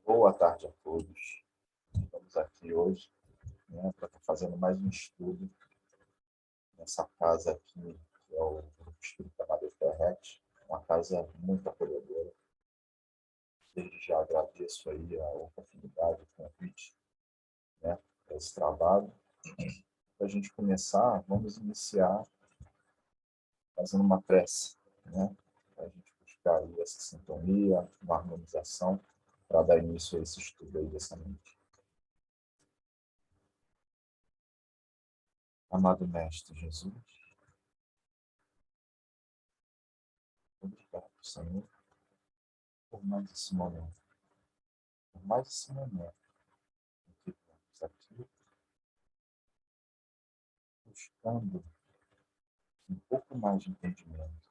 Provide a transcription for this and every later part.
Boa tarde a todos. Estamos aqui hoje, né, para estar fazendo mais um estudo nessa casa aqui, que é o Grupo Espírita Madre Ferret, uma casa muito acolhedora. Desde já agradeço aí a oportunidade, o convite, né, para esse trabalho. Para a gente começar, vamos iniciar fazendo uma prece, né, para a gente buscar aí essa sintonia, uma harmonização, para dar início a esse estudo aí dessa noite. Amado Mestre Jesus, obrigado, Senhor, por mais esse momento, em que estamos aqui buscando um pouco mais de entendimento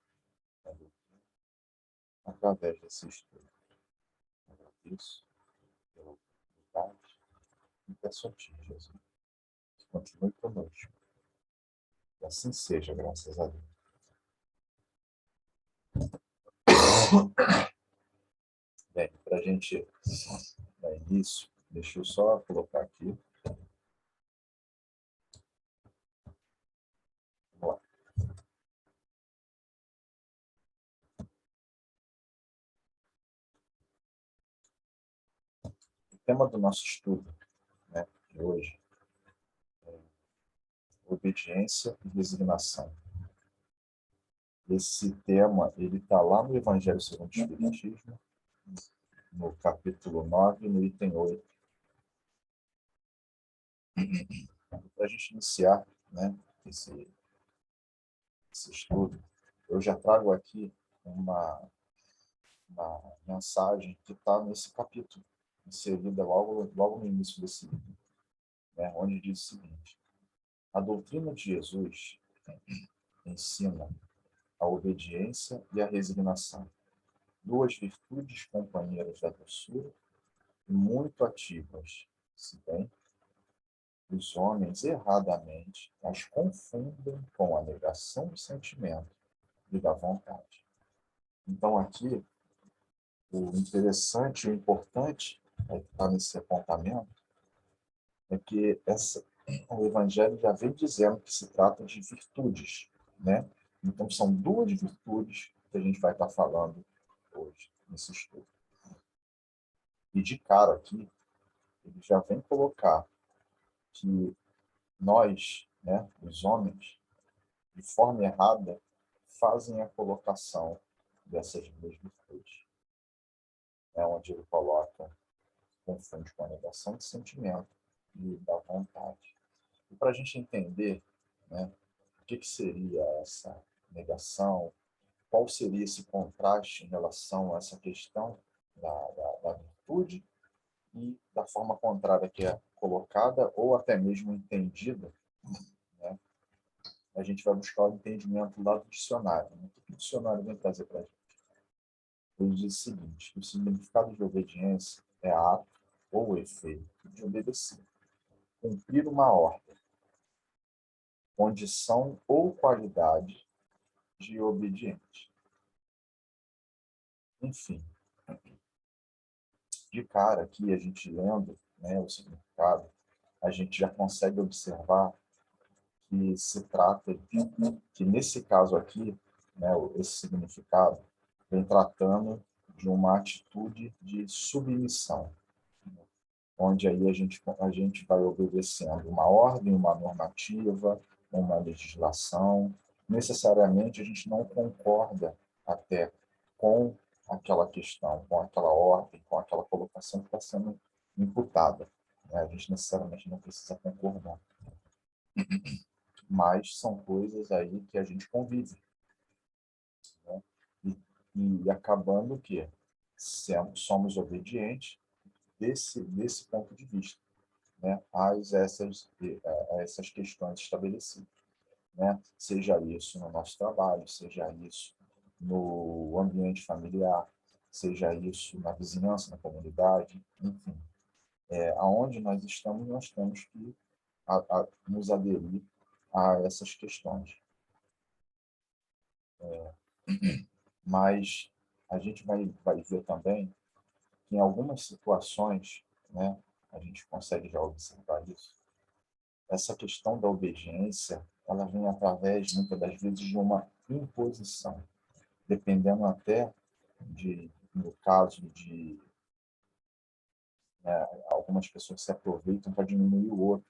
da doutrina através desse estudo. Agradeço pela oportunidade e peço a Ti, Jesus, que continue conosco. E assim seja, graças a Deus. Bem, para a gente dar início, deixa eu só colocar aqui. Vamos lá. O tema do nosso estudo, né, de hoje é obediência e resignação. Esse tema ele está lá no Evangelho segundo o Espiritismo, no capítulo 9, no item 8. Para a gente iniciar, né, esse estudo, eu já trago aqui uma mensagem que está nesse capítulo, inserida logo no início desse livro, né, onde diz o seguinte: a doutrina de Jesus ensina a obediência e a resignação, duas virtudes companheiras da doçura e muito ativas, se bem os homens erradamente as confundem com a negação do sentimento e da vontade. Então, aqui, o interessante e o importante está nesse apontamento é que o Evangelho já vem dizendo que se trata de virtudes, né? Então, são duas virtudes que a gente vai estar falando hoje nesse estudo. E de cara aqui, ele já vem colocar que nós, né, os homens, de forma errada, fazem a colocação dessas duas virtudes. É onde ele coloca, confunde com a negação de sentimento e da vontade. E para a gente entender, né, o que seria essa negação, qual seria esse contraste em relação a essa questão da virtude e da forma contrária que é colocada ou até mesmo entendida, né, a gente vai buscar o entendimento lá do dicionário. Né? O que o dicionário vem trazer para a gente? Ele diz o seguinte: o significado de obediência é ato ou efeito de obedecer, cumprir uma ordem, condição ou qualidade de obediente. Enfim, de cara aqui, a gente lendo, né, o significado, a gente já consegue observar que se trata que nesse caso aqui, né, esse significado vem tratando de uma atitude de submissão, onde aí a gente vai obedecendo uma ordem, uma normativa, uma legislação. Necessariamente a gente não concorda até com aquela questão, com aquela ordem, com aquela colocação que está sendo imputada. Né? A gente necessariamente não precisa concordar. Mas são coisas aí que a gente convive. Né? E acabando que somos obedientes desse ponto de vista, né, a essas questões estabelecidas, né? Seja isso no nosso trabalho, seja isso no ambiente familiar, seja isso na vizinhança, na comunidade, enfim. Aonde nós estamos, nós temos que nos aderir a essas questões. Mas a gente vai ver também que em algumas situações, né, a gente consegue já observar isso, essa questão da obediência, ela vem através, muitas das vezes, de uma imposição, dependendo até no caso de algumas pessoas se aproveitam para diminuir o outro,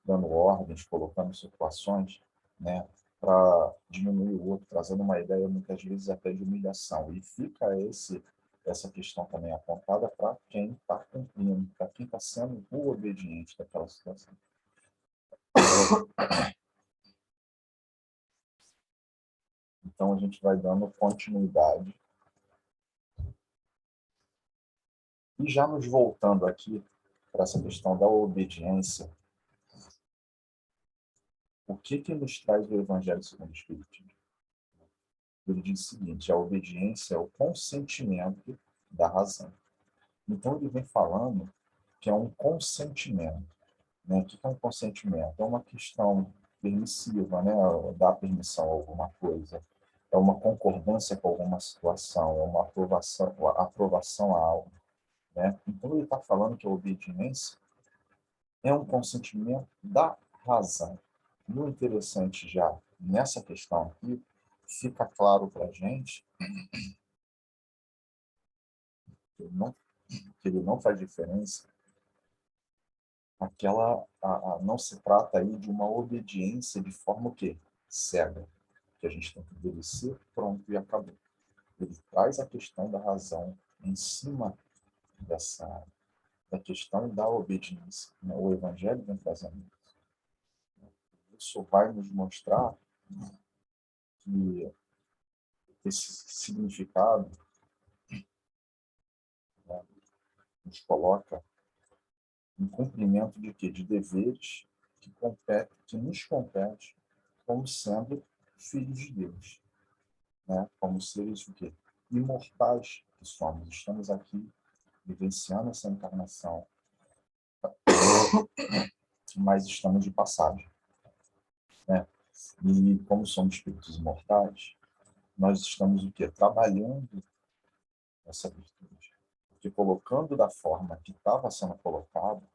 dando ordens, colocando situações, né, para diminuir o outro, trazendo uma ideia muitas vezes até de humilhação. E fica essa questão também apontada para quem está cumprindo, para quem está sendo o obediente daquela situação. Então a gente vai dando continuidade. E já nos voltando aqui para essa questão da obediência, o que nos traz o Evangelho segundo o Espiritismo? Ele diz o seguinte: a obediência é o consentimento da razão. Então, ele vem falando que é um consentimento. Né? O que é um consentimento? É uma questão permissiva, né? Dar permissão a alguma coisa. É uma concordância com alguma situação, é uma aprovação a algo. Né? Então, ele está falando que a obediência é um consentimento da razão. E o interessante já nessa questão aqui, fica claro para a gente que ele não faz diferença, não se trata aí de uma obediência de forma o quê? Cega, que a gente tem que obedecer, pronto, e acabou. Ele traz a questão da razão em cima da questão da obediência. Né? O Evangelho vem trazendo isso. Isso vai nos mostrar que esse significado, né, nos coloca em cumprimento de quê? De deveres que nos compete como sendo filhos de Deus, né? Como seres o quê? Imortais que somos. Estamos aqui vivenciando essa encarnação, mas estamos de passagem, né? E como somos espíritos imortais, nós estamos o quê? Trabalhando essa virtude. Porque colocando da forma que estava sendo colocado,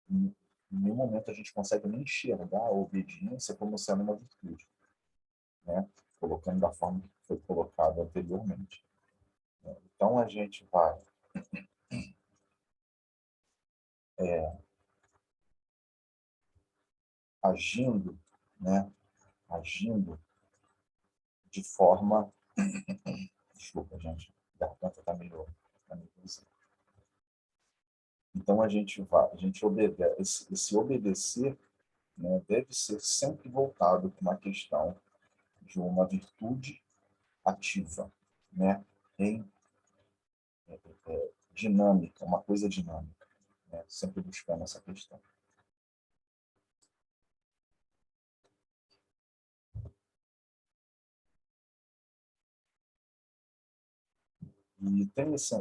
em nenhum momento a gente consegue nem enxergar a obediência como sendo uma virtude, né? Colocando da forma que foi colocado anteriormente. Então a gente vai agindo, né? Agindo de forma... Desculpa, gente, a garganta está meio coisa. Então a gente obedece, esse obedecer, né, deve ser sempre voltado para uma questão de uma virtude ativa, né, em dinâmica, uma coisa dinâmica, né, sempre buscando essa questão. E tem essa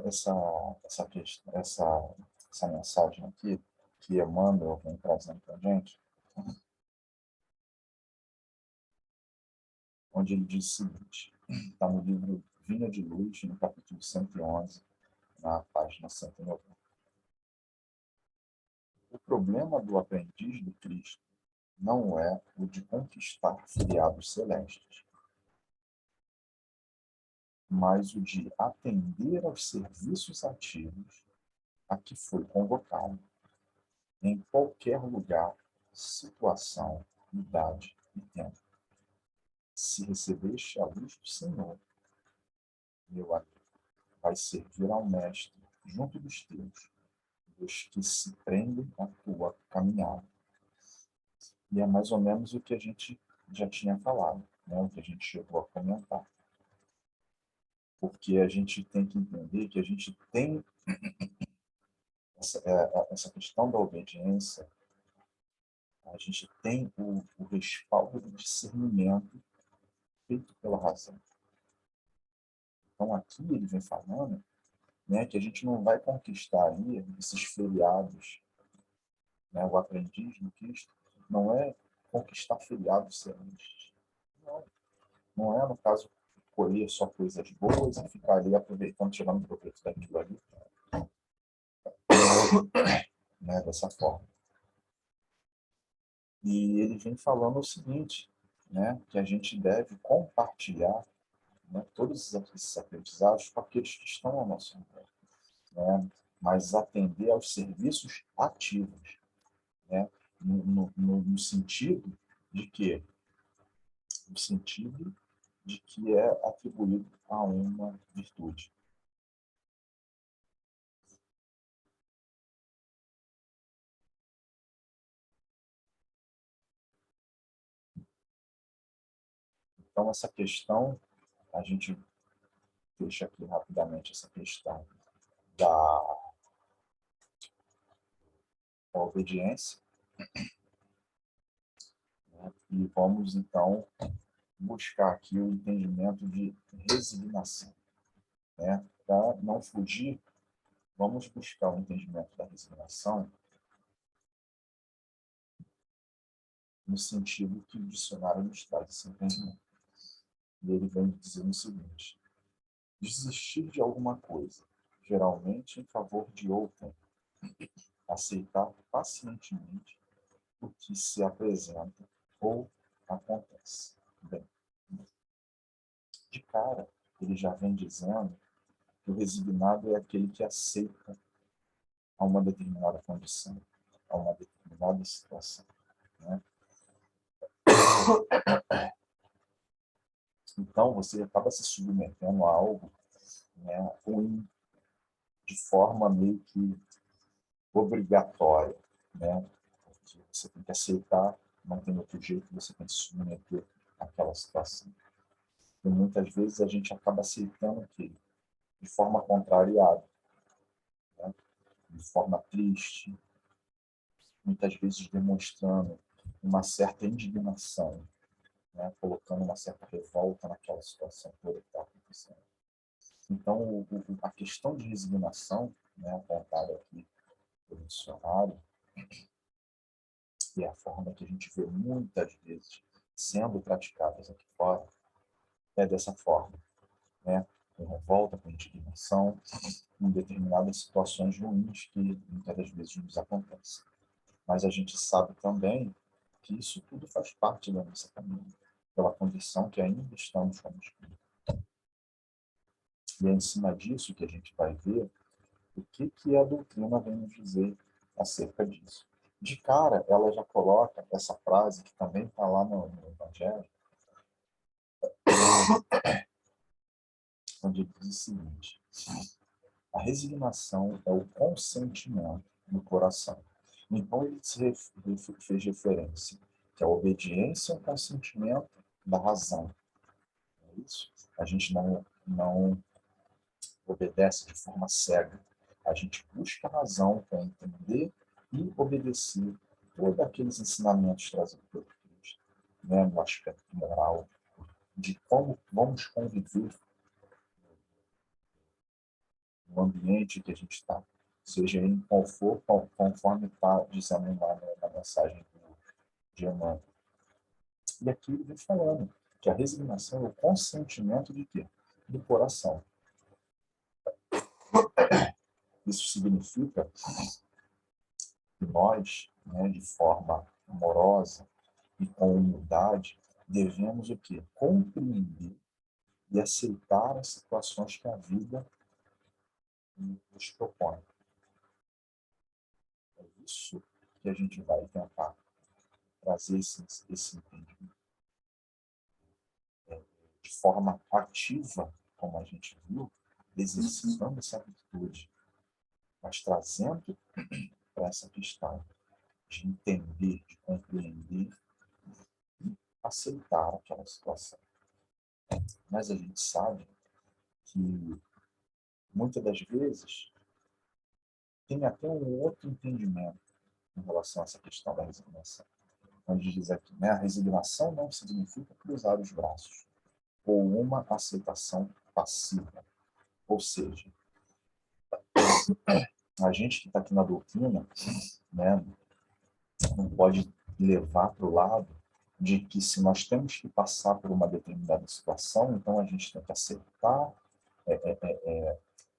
mensagem aqui que Emmanuel vem trazendo para a gente, onde ele diz o seguinte, está no livro Vinha de Luz, no capítulo 111, na página 190. O problema do aprendiz do Cristo não é o de conquistar filiados celestes, mas o de atender aos serviços ativos a que foi convocado, em qualquer lugar, situação, idade e tempo. Se recebeste a luz do Senhor, meu amigo, vai servir ao Mestre junto dos teus, dos que se prendem à tua caminhada. E é mais ou menos o que a gente já tinha falado, né? O que a gente chegou a comentar. Porque a gente tem que entender que a gente tem essa questão da obediência, a gente tem o respaldo do discernimento feito pela razão. Então, aqui ele vem falando, né, que a gente não vai conquistar aí esses feriados, né, o aprendiz do Cristo, não é conquistar feriados celestes. Não, não é no caso colher só coisas boas e ficar ali aproveitando, tirando proveito daquilo ali, né, dessa forma. E ele vem falando o seguinte, né, que a gente deve compartilhar, né, todos esses aprendizados com aqueles que estão ao nosso redor, né, mas atender aos serviços ativos, né, no sentido de que no sentido de que é atribuído a uma virtude. Então, essa questão, a gente deixa aqui rapidamente essa questão da obediência, né? E vamos, então, buscar aqui o entendimento de resignação, né? Para não fugir, vamos buscar o entendimento da resignação no sentido que o dicionário nos traz esse entendimento. E ele vem dizendo o seguinte: desistir de alguma coisa, geralmente em favor de outra, aceitar pacientemente o que se apresenta ou acontece. Bem, de cara, ele já vem dizendo que o resignado é aquele que aceita a uma determinada condição, a uma determinada situação, né? Então, você acaba se submetendo a algo, né, ruim, de forma meio que obrigatória, né? Porque você tem que aceitar, não tem outro jeito, você tem que se submeter àquela situação. E muitas vezes a gente acaba aceitando aquilo de forma contrariada, né? De forma triste, muitas vezes demonstrando uma certa indignação, né? Colocando uma certa revolta naquela situação toda que está acontecendo. Então, a questão de resignação, né, apontada aqui pelo dicionário, que é a forma que a gente vê muitas vezes sendo praticadas aqui fora, é dessa forma, né? Com revolta, com indignação, em determinadas situações ruins que muitas das vezes nos acontecem. Mas a gente sabe também que isso tudo faz parte da nossa caminhada, pela condição que ainda estamos como espírito. E é em cima disso que a gente vai ver o que a doutrina vem nos dizer acerca disso. De cara, ela já coloca essa frase, que também está lá no Evangelho, onde ele diz o seguinte: a resignação é o consentimento no coração. Então, ele fez referência que a obediência é o consentimento da razão. É isso? A gente não obedece de forma cega. A gente busca a razão para entender e obedecer todos aqueles ensinamentos trazidos por Cristo, né, no aspecto moral, de como vamos conviver no ambiente que a gente está, seja em qual for, conforme está dizendo lá na mensagem de Emmanuel. E aqui ele vem falando que a resignação é o consentimento de quê? Do coração. Isso significa que nós, né, de forma amorosa e com humildade, devemos o quê? Compreender e aceitar as situações que a vida nos propõe. É isso que a gente vai tentar trazer esse entendimento. De forma ativa, como a gente viu, exercitando essa virtude, mas trazendo para essa questão de entender, de compreender e aceitar aquela situação. Mas a gente sabe que, muitas das vezes, tem até um outro entendimento em relação a essa questão da resignação. Onde diz aqui, né, a resignação não significa cruzar os braços, ou uma aceitação passiva. Ou seja, a gente que está aqui na doutrina, né, não pode levar para o lado de que se nós temos que passar por uma determinada situação, então a gente tem que aceitar,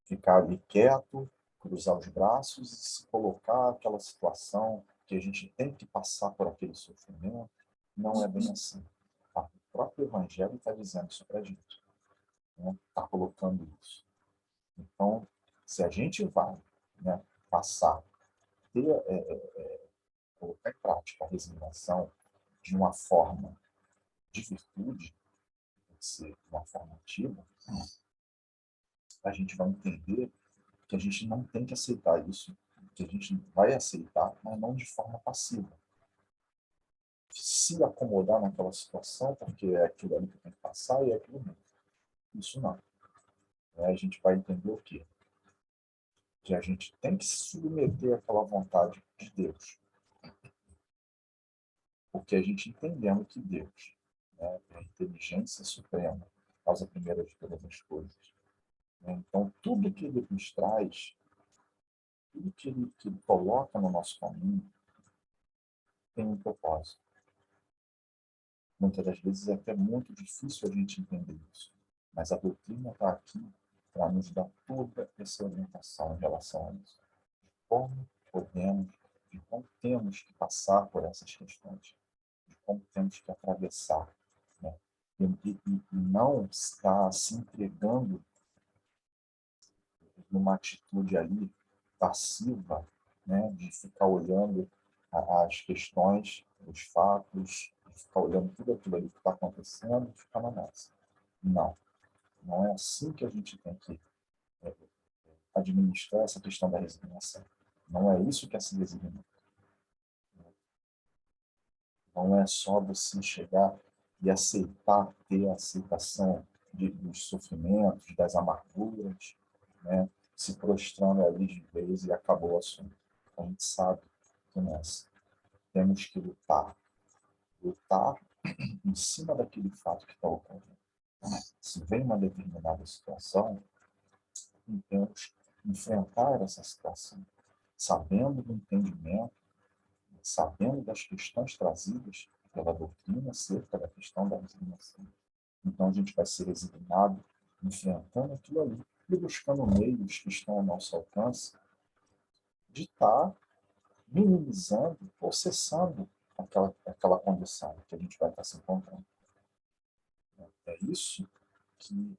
ficar ali quieto, cruzar os braços e se colocar naquela situação que a gente tem que passar por aquele sofrimento. Não é bem assim. Tá? O próprio Evangelho está dizendo isso para a gente, né? Está colocando isso. Então, se a gente vai, né, passar, ter, colocar em prática a resignação de uma forma de virtude, de ser uma forma ativa, a gente vai entender que a gente não tem que aceitar isso, que a gente vai aceitar, mas não de forma passiva. Se acomodar naquela situação, porque é aquilo ali que tem que passar e é aquilo mesmo. Isso não. A gente vai entender o quê? Que a gente tem que se submeter àquela vontade de Deus. Porque a gente entendendo que Deus, né, é a inteligência suprema, causa primeira de todas as coisas. Né? Então, tudo que ele nos traz, tudo que ele coloca no nosso caminho, tem um propósito. Muitas das vezes é até muito difícil a gente entender isso. Mas a doutrina está aqui para nos dar toda essa orientação em relação a isso. Como podemos, de como temos que passar por essas questões, de como temos que atravessar, né? E não estar se entregando numa atitude ali passiva, né? De ficar olhando as questões, os fatos, de ficar olhando tudo aquilo ali que está acontecendo e ficar na nossa. Não, não é assim que a gente tem que administrar essa questão da resignação. Não é isso que é se resignar. Não é só você chegar e aceitar, ter a aceitação dos sofrimentos, das amarguras, né? Se prostrando ali de vez e acabou o assunto. A gente sabe que nós temos que lutar. Lutar em cima daquele fato que está ocorrendo. Se vem uma determinada situação, temos que enfrentar essa situação, sabendo do entendimento, sabendo das questões trazidas pela doutrina acerca da questão da resignação. Então a gente vai ser resignado, enfrentando aquilo ali e buscando meios que estão ao nosso alcance de estar minimizando ou cessando aquela condição que a gente vai estar se encontrando. É isso que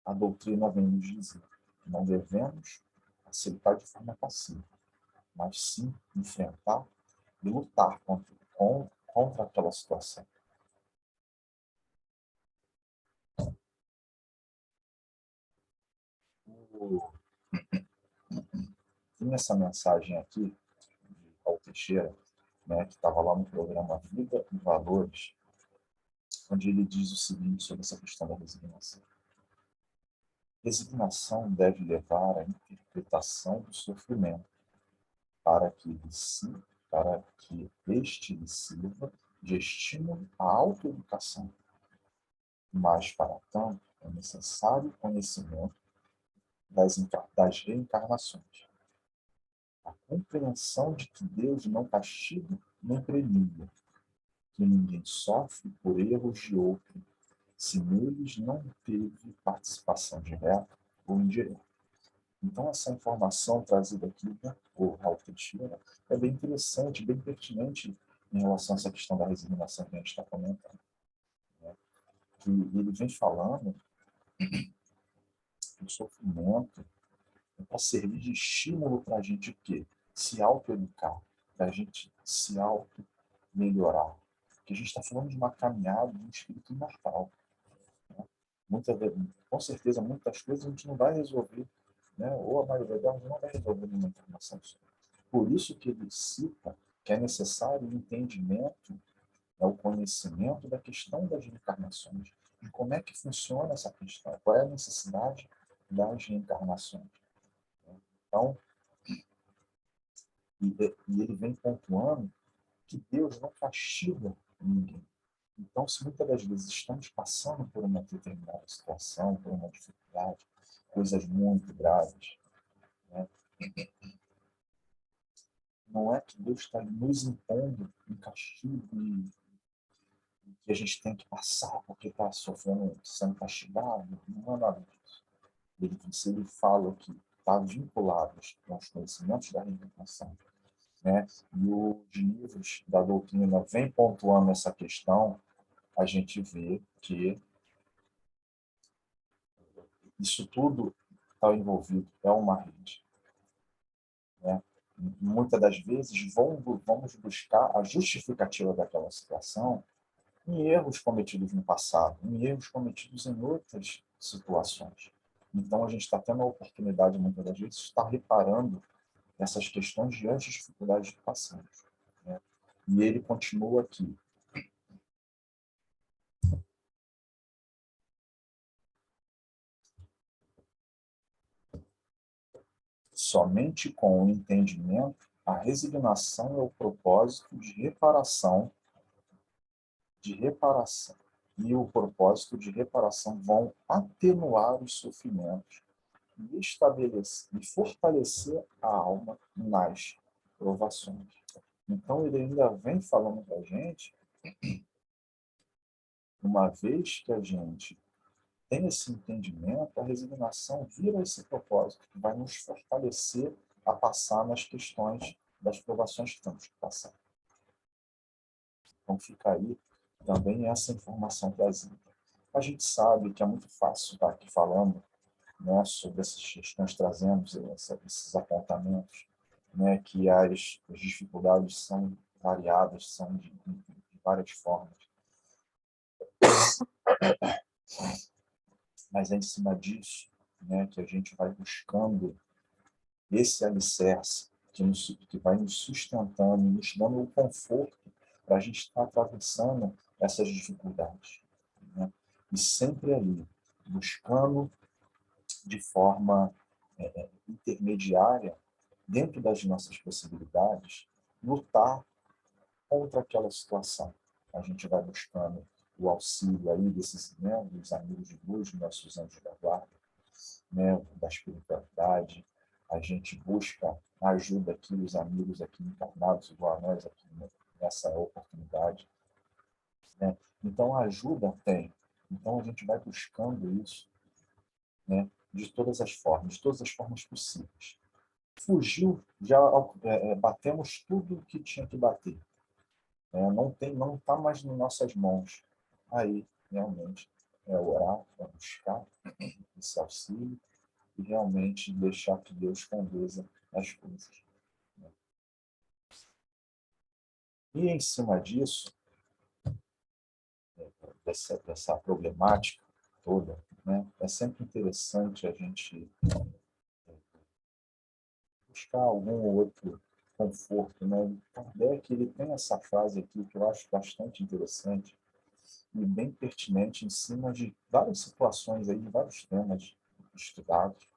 a doutrina vem nos dizer. Não devemos aceitar de forma passiva, mas sim enfrentar e lutar contra aquela situação. Tem essa mensagem aqui de Paulo Teixeira, né, que estava lá no programa Vida e Valores, onde ele diz o seguinte sobre essa questão da resignação. Resignação deve levar à interpretação do sofrimento, para que este lhe sirva de estímulo à autoeducação. Mas, para tanto, é necessário conhecimento das reencarnações. A compreensão de que Deus não castiga nem premia, que ninguém sofre por erros de outro, se neles não teve participação direta ou indireta. Então, essa informação trazida aqui, né, por Raul Teixeira, é bem interessante, bem pertinente em relação a essa questão da resignação que a gente está comentando. Né? Que ele vem falando que o sofrimento é para servir de estímulo para a gente o quê? Se autoeducar, para a gente se auto-melhorar. Porque a gente está falando de uma caminhada de um espírito imortal. Né? Com certeza, muitas coisas a gente não vai resolver, né? Ou a maioria delas não vai resolver numa encarnação só. Por isso que ele cita que é necessário o entendimento, o conhecimento da questão das reencarnações, de como é que funciona essa questão, qual é a necessidade das reencarnações. Então, e ele vem pontuando que Deus não castiga ninguém. Então, se muitas das vezes estamos passando por uma determinada situação, por uma dificuldade, coisas muito graves, né? Não é que Deus está nos impondo um castigo que a gente tem que passar porque está sofrendo, sendo castigado. Não é nada disso. Se ele fala que está vinculado aos conhecimentos da reencarnação, né? E os livros da doutrina vêm pontuando essa questão, a gente vê que isso tudo está envolvido, é uma rede. Né? Muitas das vezes vamos buscar a justificativa daquela situação em erros cometidos no passado, em erros cometidos em outras situações. Então, a gente está tendo a oportunidade, muitas das vezes, de estar reparando essas questões diante das dificuldades do passado. Né? E ele continua aqui. Somente com o entendimento, a resignação é o propósito de reparação e o propósito de reparação vão atenuar os sofrimentos e estabelecer e fortalecer a alma nas provações. Então ele ainda vem falando para a gente, uma vez que a gente tem esse entendimento, a resignação vira esse propósito que vai nos fortalecer a passar nas questões das provações que temos que passar. Então fica aí também essa informação trazida. A gente sabe que é muito fácil estar aqui falando, né, sobre essas questões, trazendo esses apontamentos, né, que as dificuldades são variadas, são de várias formas. Mas é em cima disso, né, que a gente vai buscando esse alicerce que vai nos sustentando, nos dando o conforto para a gente estar atravessando essas dificuldades. Né? E sempre ali, buscando de forma intermediária, dentro das nossas possibilidades, lutar contra aquela situação. A gente vai buscando o auxílio aí desses, né, dos amigos de luz, nossos anjos da guarda, né, da espiritualidade. A gente busca a ajuda aqui dos amigos aqui encarnados, igual a nós aqui nessa oportunidade. Né? Então, a ajuda tem. Então, a gente vai buscando isso, né, de todas as formas possíveis. Fugiu, já batemos tudo que tinha que bater. Não está mais nas nossas mãos. Aí, realmente, é orar, é buscar esse auxílio e realmente deixar que Deus conduza as coisas. E, em cima disso, dessa problemática toda, né, é sempre interessante a gente buscar algum outro conforto. Né? Kardec ele tem essa frase aqui que eu acho bastante interessante e bem pertinente em cima de várias situações, aí, vários temas estudados,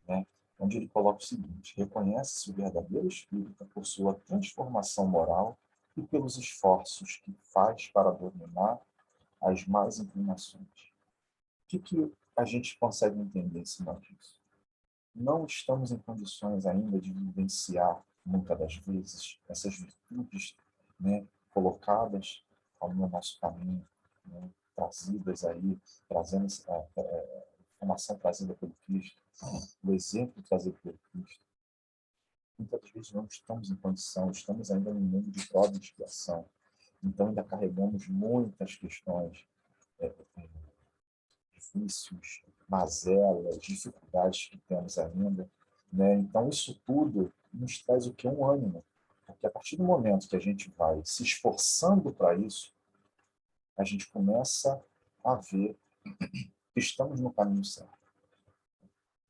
né? Onde ele coloca o seguinte: reconhece-se o verdadeiro espírita por sua transformação moral e pelos esforços que faz para dominar as más inclinações. O que a gente consegue entender em cima disso? Não estamos em condições ainda de vivenciar, muitas das vezes, essas virtudes, né, colocadas no nosso caminho, né, trazidas aí, trazendo a informação trazida pelo Cristo, o exemplo trazido pelo Cristo. Muitas vezes não estamos em condição, estamos ainda no mundo de prova e expiação. Então, ainda carregamos muitas questões difíceis, mazelas, dificuldades que temos ainda. Né? Então, isso tudo nos traz o que? Um ânimo. Porque a partir do momento que a gente vai se esforçando para isso, a gente começa a ver que estamos no caminho certo.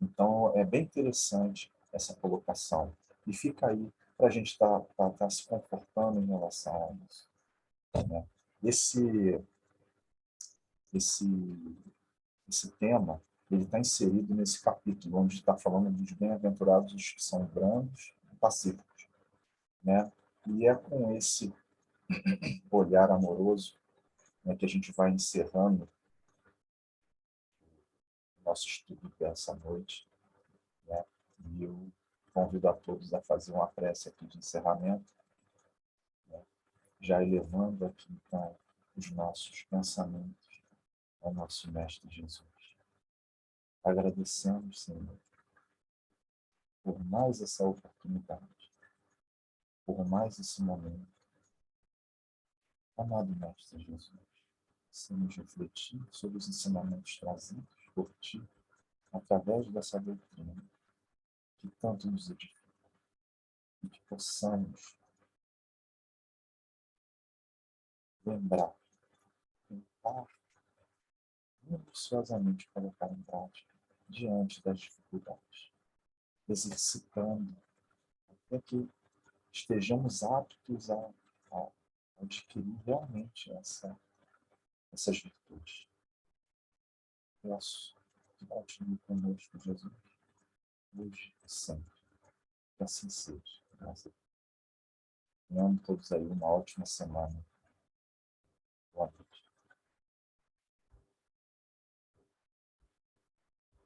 Então, é bem interessante essa colocação. E fica aí para a gente tá se confortando em relação a isso. Né? Esse, esse, esse tema ele está inserido nesse capítulo, onde está falando dos bem-aventurados os que são brandos e pacíficos. Né? E é com esse olhar amoroso, né, que a gente vai encerrando o nosso estudo dessa noite. Né? E eu convido a todos a fazer uma prece aqui de encerramento, né? Já elevando aqui, então, os nossos pensamentos ao nosso Mestre Jesus. Agradecemos, Senhor, por mais essa oportunidade, por mais esse momento. Amado Mestre Jesus, possamos refletir sobre os ensinamentos trazidos por Ti através dessa doutrina que tanto nos edifica e que possamos lembrar, tentar minuciosamente colocar em prática diante das dificuldades, exercitando até que estejamos aptos a adquirir realmente essas virtudes. Peço que continue conosco, Jesus, hoje e sempre. Que assim seja. Graças a Deus. Tenhamos todos aí uma ótima semana. Boa noite.